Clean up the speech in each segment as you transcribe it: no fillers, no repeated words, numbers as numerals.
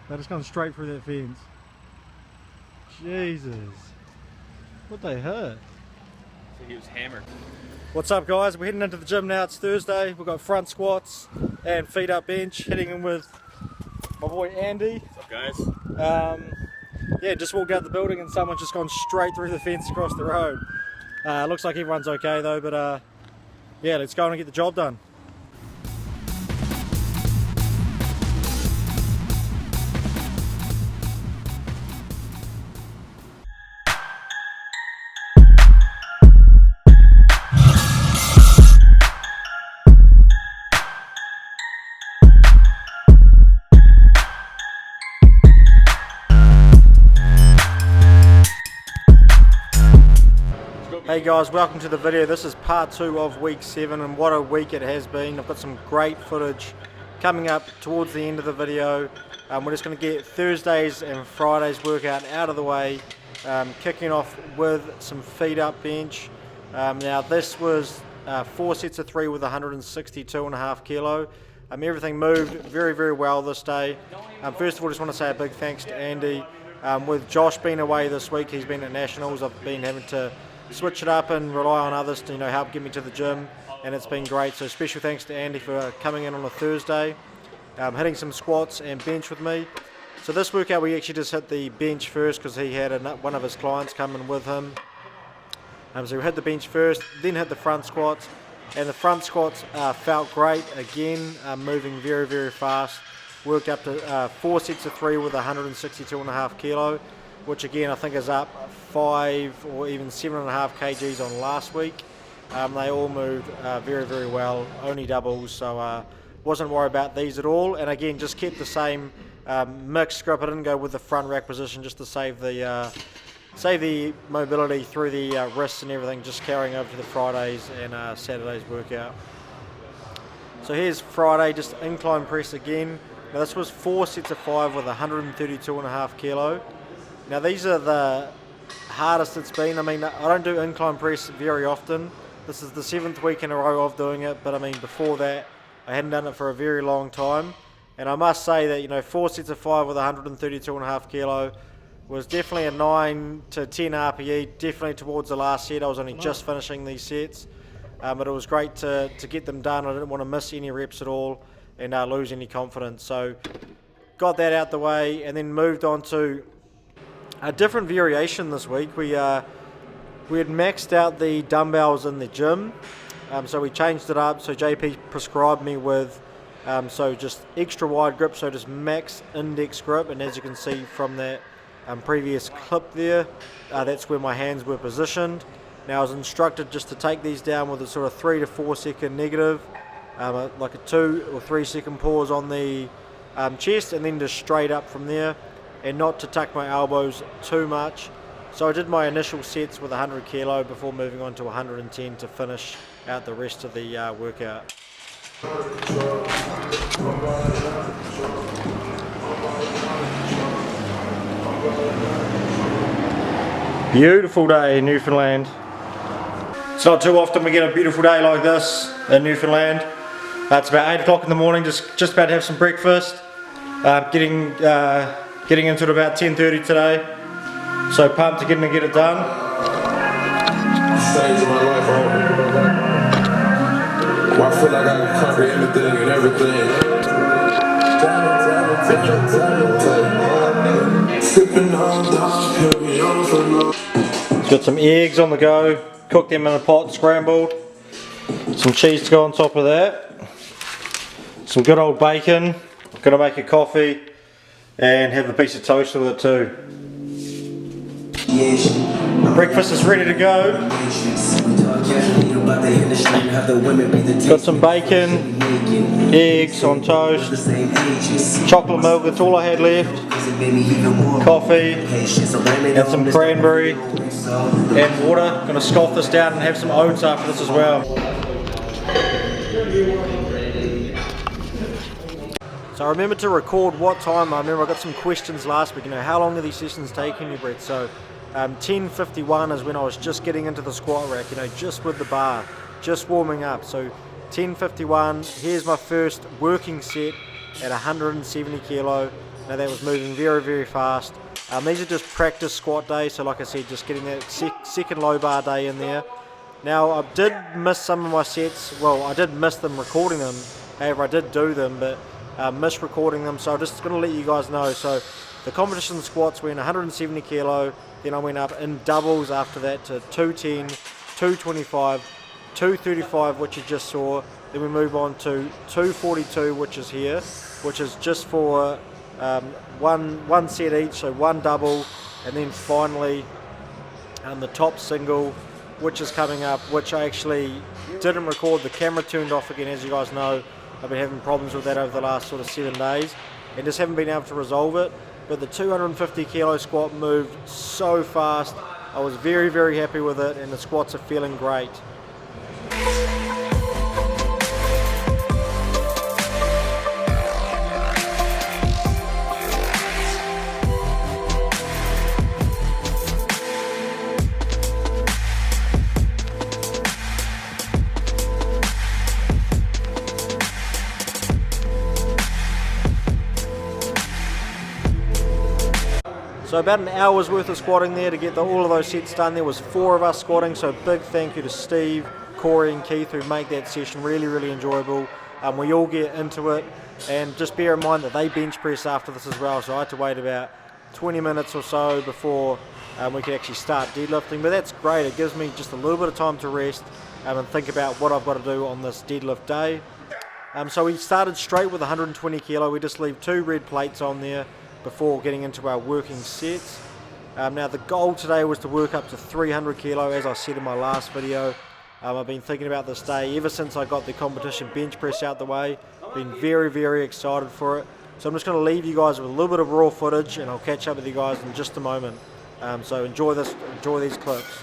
They're just going straight through that fence. Jesus. What they hurt? So he was hammered. What's up guys? We're heading into the gym now. It's Thursday. We've got front squats and feet up bench. Heading in with my boy Andy. What's up guys? Yeah, just walked out the building and someone's just gone straight through the fence across the road. Looks like everyone's okay though, but yeah, let's go and get the job done. Hey guys, welcome to the video. This is part 2 of week 7 and what a week it has been. I've got some great footage coming up towards the end of the video. We're just going to get Thursdays and Fridays workout out of the way, kicking off with some feet up bench. Now this was 4 sets of 3 with 162.5 kilo. Everything moved very well this day. First of all, just want to say a big thanks to Andy. With Josh being away this week, he's been at Nationals, I've been having to switch it up and rely on others to help get me to the gym, and it's been great. So special thanks to Andy for coming in on a Thursday, hitting some squats and bench with me. So this workout we actually just hit the bench first because he had one of his clients coming with him. So we hit the bench first, then hit the front squats, and the front squats felt great again, moving very fast. Worked up to 4 sets of 3 with 162.5 kilo, which again I think is up 5 or even 7.5 kgs on last week. They all moved very well, only doubles, so wasn't worried about these at all. And again, just kept the same mixed grip. I didn't go with the front rack position just to save the mobility through the wrists and everything, just carrying over to the Fridays and Saturdays workout. So here's Friday, just incline press again. Now this was 4 sets of 5 with 132.5 kilo. Now these are the hardest it's been. I don't do incline press very often. This is the 7th week in a row of doing it, but before that I hadn't done it for a very long time. And I must say that 4 sets of 5 with 132.5 kilo was definitely a 9 to 10 RPE, definitely towards the last set. I was only just finishing these sets, but it was great to get them done. I didn't want to miss any reps at all and lose any confidence. So got that out the way and then moved on to a different variation this week. We had maxed out the dumbbells in the gym, so we changed it up. So JP prescribed me with so just extra wide grip, so just max index grip, and as you can see from that previous clip there, that's where my hands were positioned. Now I was instructed just to take these down with a sort of 3 to 4 second negative, like a 2 or 3 second pause on the chest, and then just straight up from there, and not to tuck my elbows too much. So I did my initial sets with 100 kilo before moving on to 110 to finish out the rest of the workout. Beautiful day in Newfoundland. It's not too often we get a beautiful day like this in Newfoundland. It's about 8 o'clock in the morning, just about to have some breakfast. Getting into it about 10:30 today, so pumped to get it done. Stage of my life, I feel like I can conquer anything and everything. Got some eggs on the go, cooked them in a pot, scrambled. Some cheese to go on top of that. Some good old bacon. Gonna make a coffee and have a piece of toast with it too. Breakfast is ready to go. Got some bacon, eggs on toast, chocolate milk, that's all I had left, coffee, and some cranberry and water. Gonna scoff this down and have some oats after this as well. So I remember to record what time. I remember I got some questions last week, how long are these sessions taking you, Brett? So 10:51 is when I was just getting into the squat rack, just with the bar, just warming up. So 10:51, here's my first working set at 170 kilo. Now that was moving very, very fast. These are just practice squat days, so like I said, just getting that second low bar day in there. Now I did miss some of my sets. Well, I did miss them recording them. However, I did do them, but missed recording them. So I'm just going to let you guys know. So the competition squats went 170 kilo. Then I went up in doubles after that to 210, 225, 235, which you just saw. Then we move on to 242, which is here, which is just for one set each, so one double, and then finally the top single, which is coming up, which I actually didn't record. The camera turned off again, as you guys know. I've been having problems with that over the last sort of 7 days and just haven't been able to resolve it. But the 250 kilo squat moved so fast. I was very, very happy with it, and the squats are feeling great. So about an hour's worth of squatting there to get all of those sets done. There was 4 of us squatting, so big thank you to Steve, Corey and Keith who make that session really, really enjoyable. We all get into it, and just bear in mind that they bench press after this as well, so I had to wait about 20 minutes or so before we could actually start deadlifting. But that's great, it gives me just a little bit of time to rest and think about what I've got to do on this deadlift day. So we started straight with 120 kilo. We just leave 2 red plates on there before getting into our working sets. Now the goal today was to work up to 300 kilo, as I said in my last video. I've been thinking about this day ever since I got the competition bench press out the way. Been very, very excited for it. So I'm just going to leave you guys with a little bit of raw footage, and I'll catch up with you guys in just a moment. So enjoy these clips.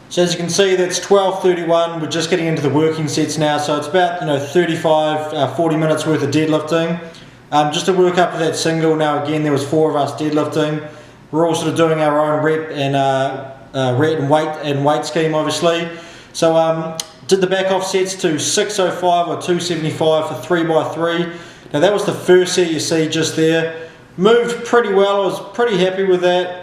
So as you can see, that's 12:31. We're just getting into the working sets now, so it's about 35-40 minutes worth of deadlifting. Just to work up to that single. Now again, there was 4 of us deadlifting. We're all sort of doing our own rep and weight scheme, obviously. So did the back off sets to 605 or 275 for 3x3. Now that was the first set you see just there. Moved pretty well. I was pretty happy with that.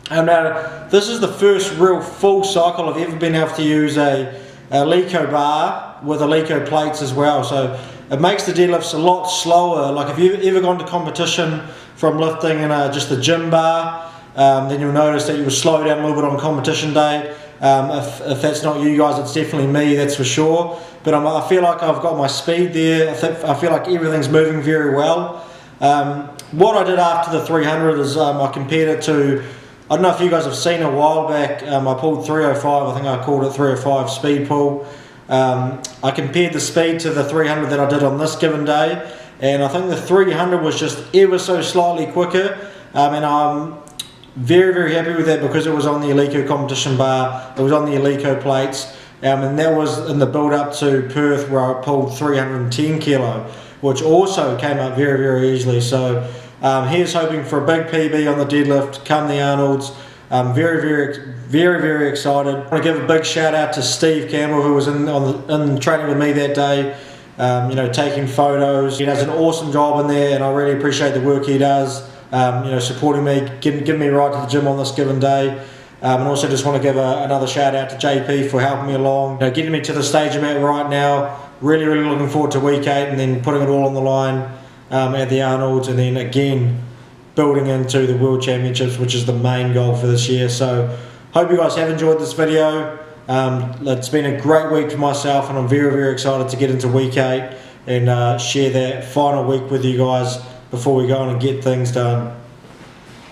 Now, this is the first real full cycle I've ever been able to use a Leco bar with a Leco plates as well. So it makes the deadlifts a lot slower. Like if you've ever gone to competition from lifting in just a gym bar, then you'll notice that you will slow down a little bit on competition day. If that's not you guys, it's definitely me, that's for sure. But I feel like I've got my speed there. I feel like everything's moving very well. What I did after the 300 is I compared it to, I don't know if you guys have seen a while back, I pulled 305, I think I called it 305 speed pull. I compared the speed to the 300 that I did on this given day, and I think the 300 was just ever so slightly quicker, and I'm very, very happy with that because it was on the Eleco competition bar, it was on the Eleco plates, and that was in the build up to Perth where I pulled 310 kilo, which also came up very, very easily. So here's hoping for a big PB on the deadlift come the Arnolds. I'm very excited. I want to give a big shout out to Steve Campbell, who was in training with me that day, you know, taking photos. He does an awesome job in there, and I really appreciate the work he does, you know, supporting me, giving me a ride to the gym on this given day. And also just want to give another shout out to JP for helping me along, you know, getting me to the stage I'm at right now. Really looking forward to week 8 and then putting it all on the line at the Arnold, and then again building into the World Championships, which is the main goal for this year. So hope you guys have enjoyed this video. It's been a great week for myself, and I'm very excited to get into week 8 and share that final week with you guys before we go on and get things done.